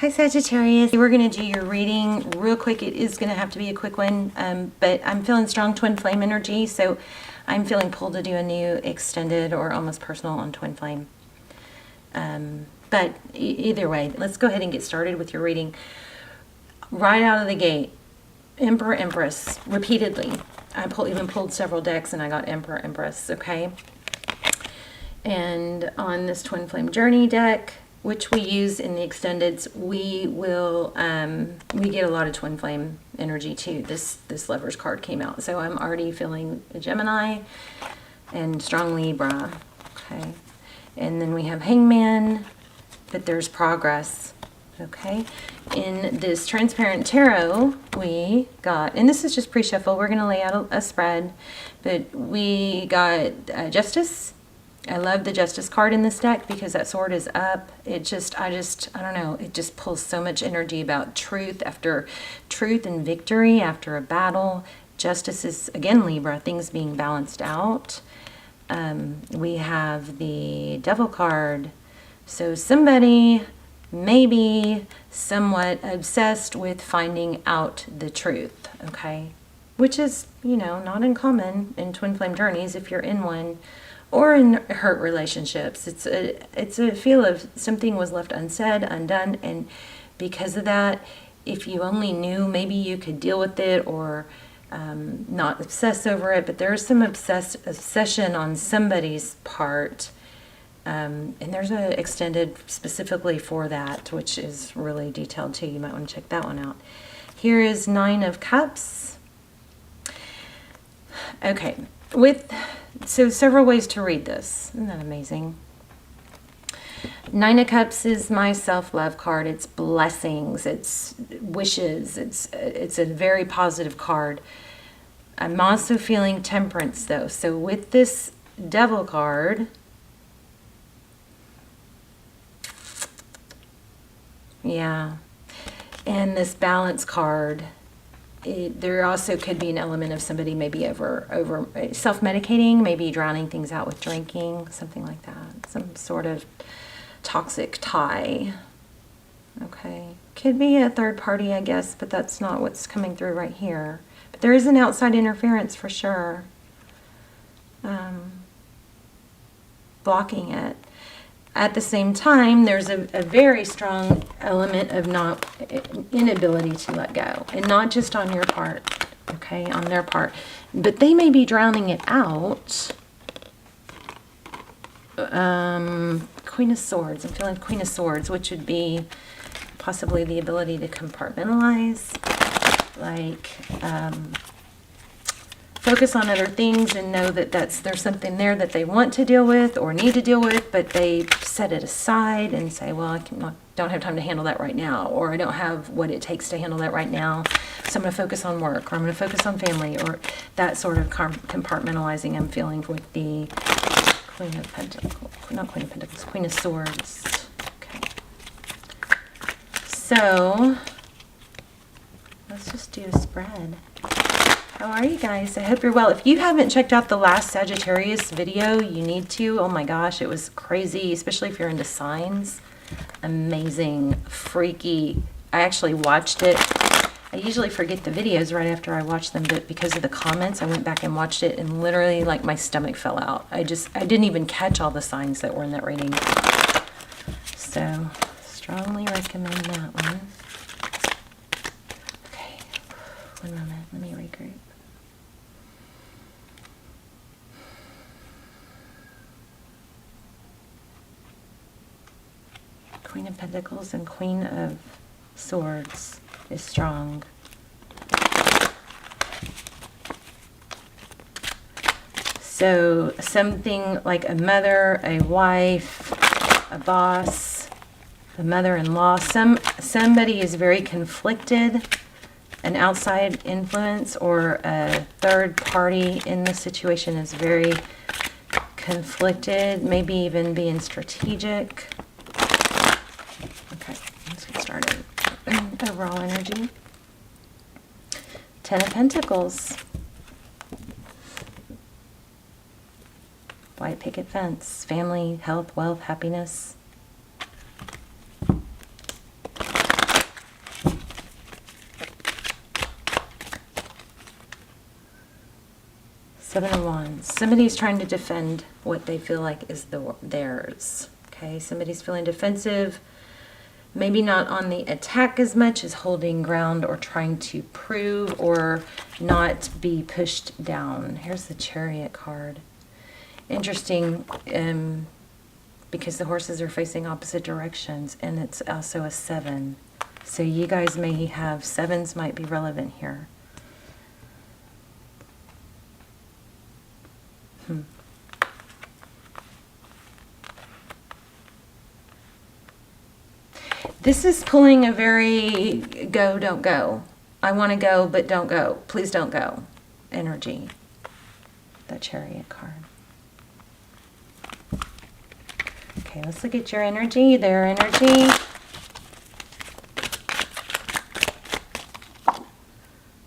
Hi Sagittarius, we're going to do your reading real quick. It is going to have to be a quick one, but I'm feeling strong twin flame energy, so I'm feeling pulled to do a new extended or almost personal on twin flame. But either way, let's go ahead and get started with your reading. Right out of the gate, Emperor, Empress, repeatedly. I even pulled several decks and I got Emperor, Empress, okay? And on this twin flame journey deck, which we use in the extendeds, we will we get a lot of twin flame energy too. This Lovers card came out, so I'm already feeling a Gemini and strong Libra. Okay, and then we have Hangman, but there's progress. Okay, in this transparent tarot we got, and this is just pre-shuffle, we're going to lay out a spread, but we got Justice. I love the Justice card in this deck because that sword is up. I don't know, it just pulls so much energy about truth and victory after a battle. Justice is, again, Libra, things being balanced out. We have the Devil card. So somebody may be somewhat obsessed with finding out the truth, okay? Which is, not uncommon in twin flame journeys if you're in one. Or in hurt relationships. It's a feel of something was left unsaid, undone, and because of that, if you only knew, maybe you could deal with it or not obsess over it, but there's some obsession on somebody's part, and there's an extended specifically for that, which is really detailed too. You might want to check that one out. Here is Nine of Cups. Okay, so several ways to read this. Isn't that amazing? Nine of Cups is my self-love card. It's blessings. It's wishes. It's a very positive card. I'm also feeling temperance though. So with this Devil card, yeah, and this Balance card, there also could be an element of somebody maybe over self-medicating, maybe drowning things out with drinking, something like that. Some sort of toxic tie. Okay. Could be a third party, I guess, but that's not what's coming through right here. But there is an outside interference for sure. Blocking it. At the same time, there's a very strong element of inability to let go, and not just on your part, okay, on their part, but they may be drowning it out. Queen of Swords, I'm feeling Queen of Swords, which would be possibly the ability to compartmentalize, like focus on other things and know that there's something there that they want to deal with or need to deal with, but they set it aside and say, well, don't have time to handle that right now, or I don't have what it takes to handle that right now, so I'm going to focus on work, or I'm going to focus on family, or that sort of compartmentalizing I'm feeling with the Queen of Pentacles, not Queen of Pentacles, Queen of Swords. Okay. So let's just do a spread. How are you guys? I hope you're well. If you haven't checked out the last Sagittarius video, you need to. Oh my gosh, it was crazy, especially if you're into signs. Amazing, freaky. I actually watched it. I usually forget the videos right after I watch them, but because of the comments, I went back and watched it, and literally, like, my stomach fell out. I didn't even catch all the signs that were in that reading. So, strongly recommend that one. Okay, one moment. Let me regroup. Queen of Pentacles and Queen of Swords is strong. So something like a mother, a wife, a boss, a mother-in-law, somebody is very conflicted, an outside influence or a third party in the situation is very conflicted, maybe even being strategic. Okay, let's get started. Overall energy. Ten of Pentacles. White picket fence. Family, health, wealth, happiness. Seven of Wands. Somebody's trying to defend what they feel like is theirs. Okay, somebody's feeling defensive. Maybe not on the attack as much as holding ground or trying to prove or not be pushed down. Here's the Chariot card. Interesting, because the horses are facing opposite directions, and it's also a 7. So you guys may have 7s might be relevant here. This is pulling a very go, don't go. I want to go, but don't go. Please don't go energy. That Chariot card. Okay, let's look at your energy, their energy.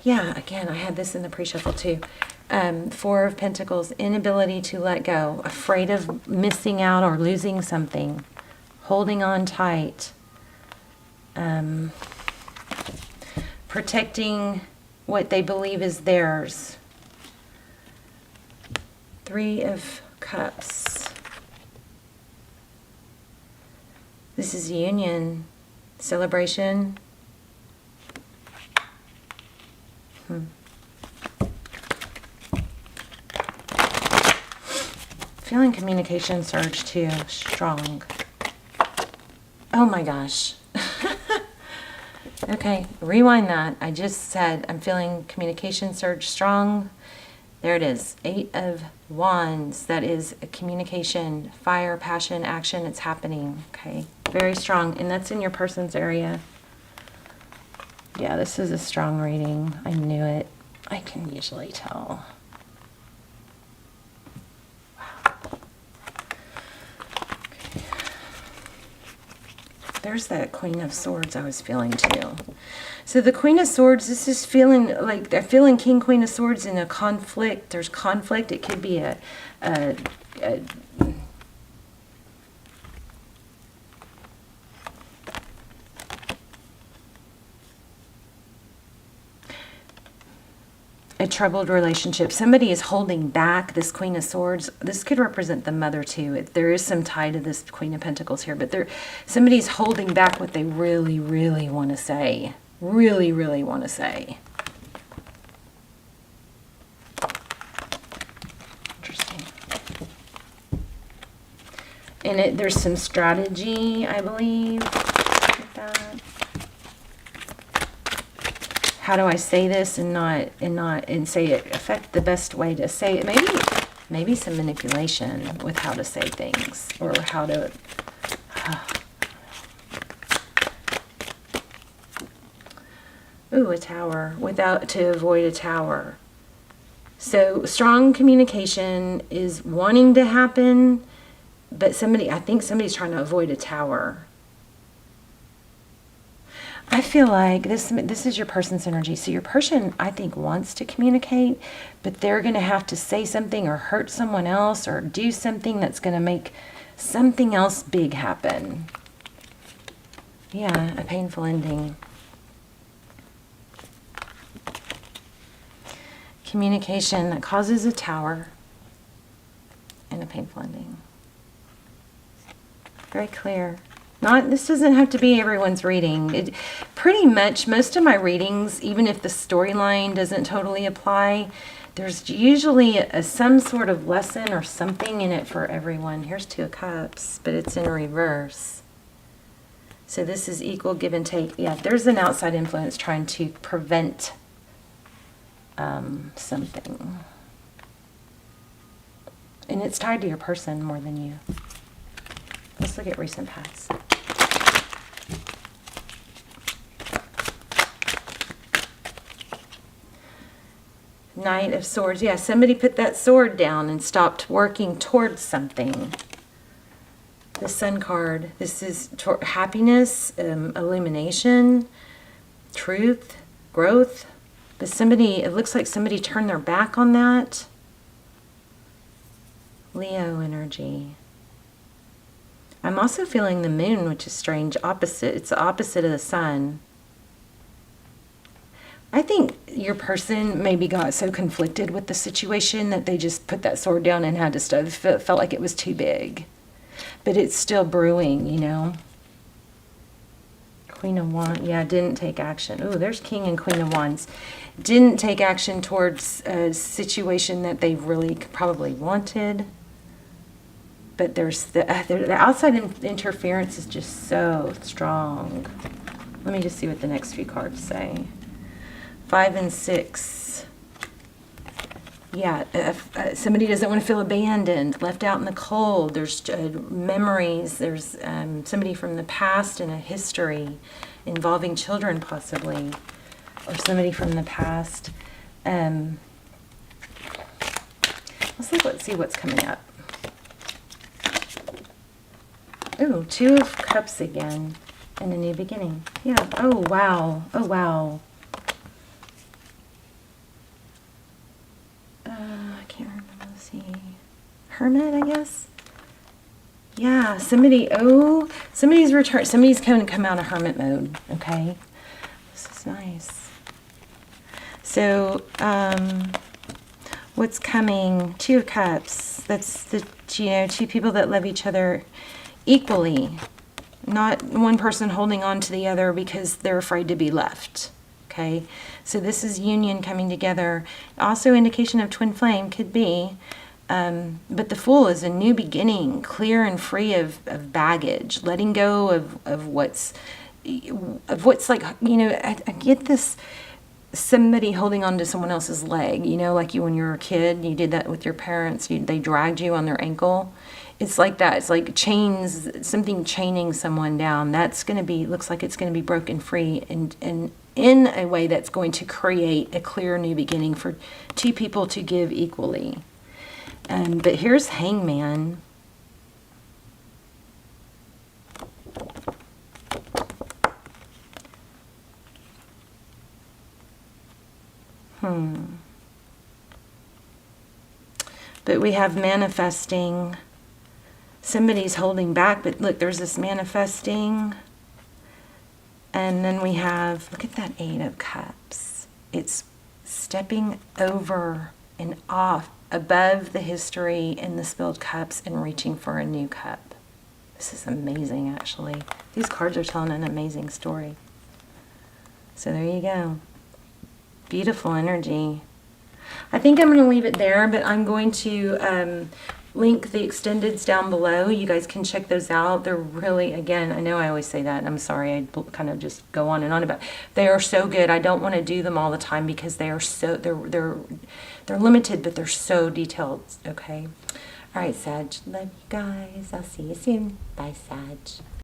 Yeah, again, I had this in the pre-shuffle too. 4 of Pentacles, inability to let go, afraid of missing out or losing something, holding on tight, protecting what they believe is theirs. 3 of Cups. This is union, celebration. Feeling communication surge too, strong. Oh my gosh. Okay, rewind that. I just said I'm feeling communication surge strong. There it is. 8 of Wands. That is a communication, fire, passion, action. It's happening. Okay, very strong. And that's in your person's area. Yeah, this is a strong reading. I knew it. I can usually tell. Wow. Okay. There's that Queen of Swords I was feeling too. So the Queen of Swords, this is feeling like they're feeling King, Queen of Swords in a conflict. There's conflict. It could be a troubled relationship. Somebody is holding back this Queen of Swords. This could represent the mother too. There is some tie to this Queen of Pentacles here, but somebody's holding back what they really, really want to say. Really, really want to say. Interesting. And there's some strategy, I believe. Like that. How do I say this and say it affect the best way to say it? Maybe some manipulation with how to say things or how to. Ooh, a Tower, to avoid a Tower. So strong communication is wanting to happen, but I think somebody's trying to avoid a Tower. I feel like this is your person's energy. So your person, I think, wants to communicate, but they're going to have to say something or hurt someone else or do something that's going to make something else big happen. Yeah, a painful ending. Communication that causes a Tower and a painful ending. Very clear. This doesn't have to be everyone's reading. Pretty much most of my readings, even if the storyline doesn't totally apply, there's usually some sort of lesson or something in it for everyone. Here's 2 of Cups, but it's in reverse. So this is equal give and take. Yeah, there's an outside influence trying to prevent something. And it's tied to your person more than you. Let's look at recent past. Knight of Swords. Yeah, somebody put that sword down and stopped working towards something. The Sun card. This is happiness, illumination, truth, growth. But it looks like somebody turned their back on that. Leo energy. I'm also feeling the moon, which is strange, opposite. It's the opposite of the sun. I think your person maybe got so conflicted with the situation that they just put that sword down and had to stop. Felt like it was too big. But it's still brewing, you know. Queen of Wands, yeah, didn't take action. Oh, there's King and Queen of Wands. Didn't take action towards a situation that they really probably wanted. But there's the outside interference is just so strong. Let me just see what the next few cards say. 5 and 6. Yeah, if somebody doesn't want to feel abandoned, left out in the cold. There's memories. There's somebody from the past and a history involving children possibly. Or somebody from the past. Let's see what's coming up. Ooh, 2 of Cups again. And a new beginning. Yeah. Oh, wow. Oh, wow. I can't remember. Let's see. Hermit, I guess? Yeah, somebody's returned. Somebody's going to come out of hermit mode, okay? This is nice. So, what's coming? 2 of Cups. That's the, 2 people that love each other equally. Not one person holding on to the other because they're afraid to be left. Okay, so this is union coming together. Also indication of twin flame could be. But the Fool is a new beginning, clear and free of baggage, letting go of what's like, I get this, somebody holding on to someone else's leg, like you when you were a kid, you did that with your parents, they dragged you on their ankle. It's like that. It's like chains, something chaining someone down. That's going to be, looks like it's going to be broken free and in a way that's going to create a clear new beginning for 2 people to give equally. But here's Hangman. But we have manifesting. Somebody's holding back, but look, there's this manifesting. And then we have, look at that 8 of Cups. It's stepping over and off above the history and the spilled cups and reaching for a new cup. This is amazing, actually. These cards are telling an amazing story. So there you go. Beautiful energy. I think I'm going to leave it there, but I'm going to link the extendeds down below. You guys can check those out. They're really, again, I know I always say that, and I'm sorry, I kind of just go on and on about it. They are so good. I don't want to do them all the time because they are so, they're limited, but they're so detailed, okay? All right, Sag, love you guys. I'll see you soon. Bye, Sag.